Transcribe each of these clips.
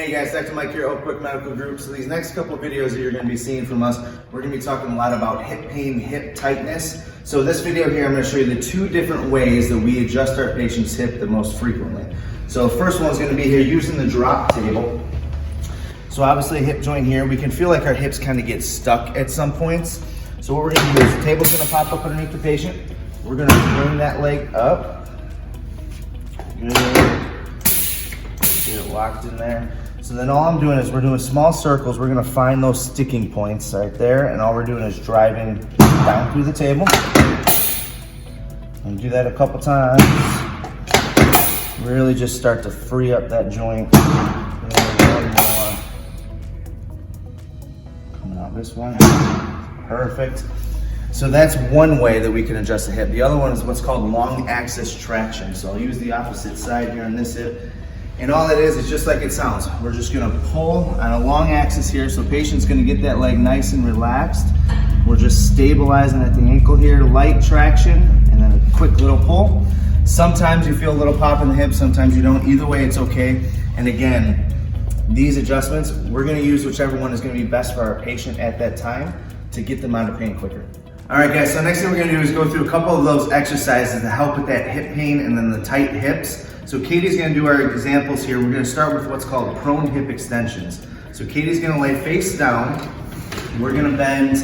Hey guys, Dr. Mike here, Oak Brook Medical Group. So these next couple of videos that you're going to be seeing from us, we're going to be talking a lot about hip pain, hip tightness. So this video here, I'm going to show you the two different ways that we adjust our patient's hip the most frequently. So the first one is going to be here using the drop table. So obviously a hip joint here, we can feel like our hips kind of get stuck at some points. So what we're going to do is the table's going to pop up underneath the patient. We're going to bring that leg up. Good. Get it locked in there. So then all I'm doing is we're doing small circles. We're gonna find those sticking points right there, and all we're doing is driving down through the table. And do that a couple times. Really just start to free up that joint. One more. Coming out this way. Perfect. So that's one way that we can adjust the hip. The other one is what's called long axis traction. So I'll use the opposite side here on this hip. And all it is just like it sounds. We're just gonna pull on a long axis here, so patient's gonna get that leg nice and relaxed. We're just stabilizing at the ankle here, light traction, and then a quick little pull. Sometimes you feel a little pop in the hip, sometimes you don't. Either way, it's okay. And again, these adjustments, we're gonna use whichever one is gonna be best for our patient at that time to get them out of pain quicker. All right, guys, so next thing we're gonna do is go through a couple of those exercises to help with that hip pain and then the tight hips. So Katie's gonna do our examples here. We're gonna start with what's called prone hip extensions. So Katie's gonna lay face down. We're gonna bend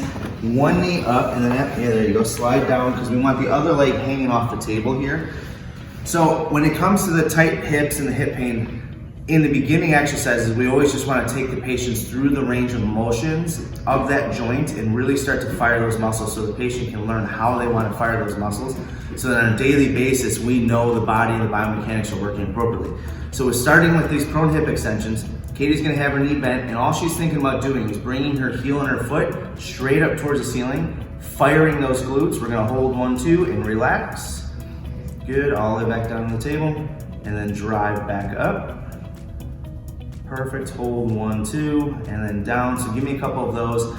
one knee up and then, yeah, there you go, slide down because we want the other leg hanging off the table here. So when it comes to the tight hips and the hip pain, in the beginning exercises, we always just wanna take the patients through the range of motions of that joint and really start to fire those muscles so the patient can learn how they wanna fire those muscles so that on a daily basis, we know the body and the biomechanics are working appropriately. So we're starting with these prone hip extensions. Katie's gonna have her knee bent and all she's thinking about doing is bringing her heel and her foot straight up towards the ceiling, firing those glutes. We're gonna hold 1, 2 and relax. Good, all the way back down to the table and then drive back up. Perfect, hold 1, 2, and then down. So give me a couple of those.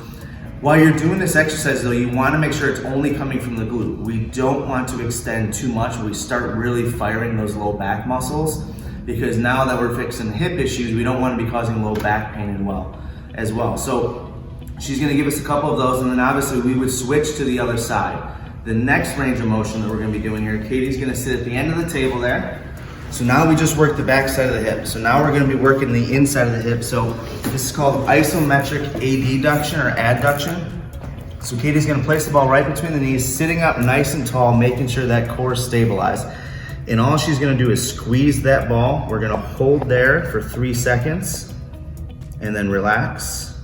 While you're doing this exercise though, you wanna make sure it's only coming from the glute. We don't want to extend too much. We start really firing those low back muscles because now that we're fixing hip issues, we don't wanna be causing low back pain as well. So she's gonna give us a couple of those and then obviously we would switch to the other side. The next range of motion that we're gonna be doing here, Katie's gonna sit at the end of the table there. So now we just work the back side of the hip. So now we're gonna be working the inside of the hip. So this is called Isometric Adduction or Abduction. So Katie's gonna place the ball right between the knees, sitting up nice and tall, making sure that core is stabilized. And all she's gonna do is squeeze that ball. We're gonna hold there for 3 seconds and then relax.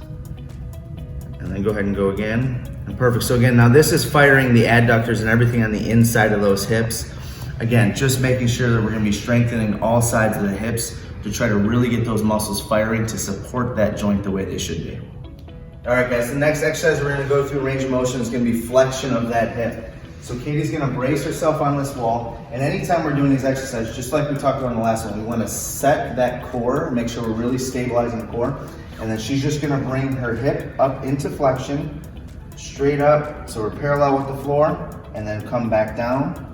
And then go ahead and go again. And perfect, so again, now this is firing the adductors and everything on the inside of those hips. Again, just making sure that we're gonna be strengthening all sides of the hips to try to really get those muscles firing to support that joint the way they should be. All right, guys, the next exercise we're gonna go through range of motion is gonna be flexion of that hip. So Katie's gonna brace herself on this wall, and anytime we're doing these exercises, just like we talked about in the last one, we wanna set that core, make sure we're really stabilizing the core, and then she's just gonna bring her hip up into flexion, straight up, so we're parallel with the floor, and then come back down.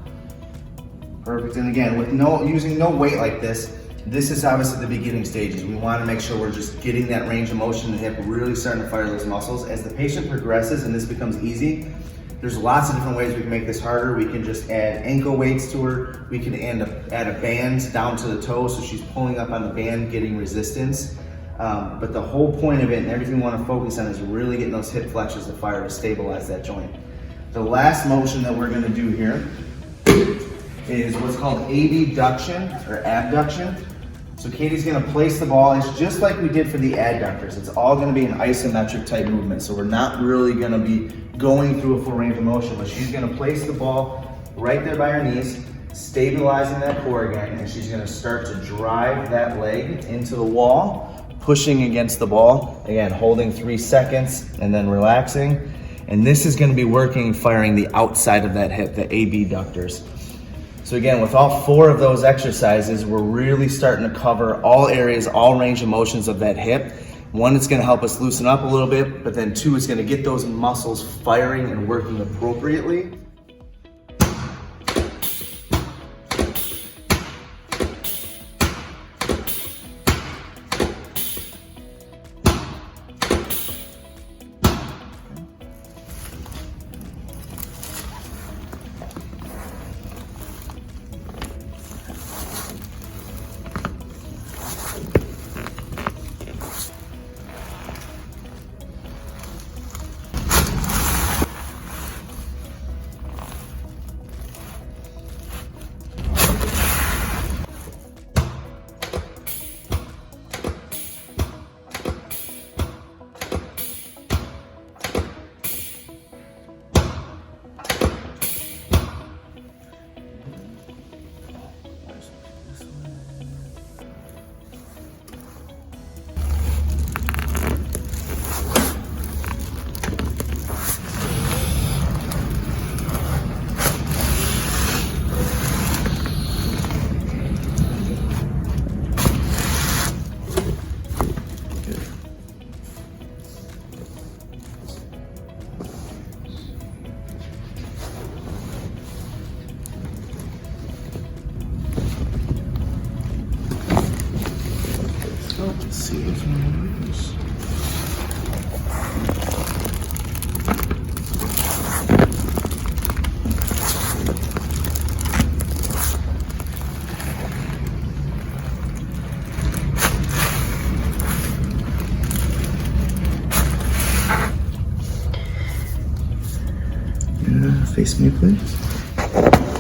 Perfect, and again, with using no weight like this is obviously the beginning stages. We wanna make sure we're just getting that range of motion in the hip, really starting to fire those muscles. As the patient progresses and this becomes easy, there's lots of different ways we can make this harder. We can just add ankle weights to her. We can add a band down to the toe so she's pulling up on the band, getting resistance. But the whole point of it and everything we wanna focus on is really getting those hip flexors to fire to stabilize that joint. The last motion that we're gonna do here is what's called abduction or abduction. So Katie's gonna place the ball. It's just like we did for the adductors. It's all gonna be an isometric type movement. So we're not really gonna be going through a full range of motion, but she's gonna place the ball right there by her knees, stabilizing that core again, and she's gonna start to drive that leg into the wall, pushing against the ball. Again, holding 3 seconds and then relaxing. And this is gonna be working, firing the outside of that hip, the abductors. So again, with all 4 of those exercises, we're really starting to cover all areas, all range of motions of that hip. 1, it's gonna help us loosen up a little bit, but then 2, it's gonna get those muscles firing and working appropriately. see those ones. Face me, please.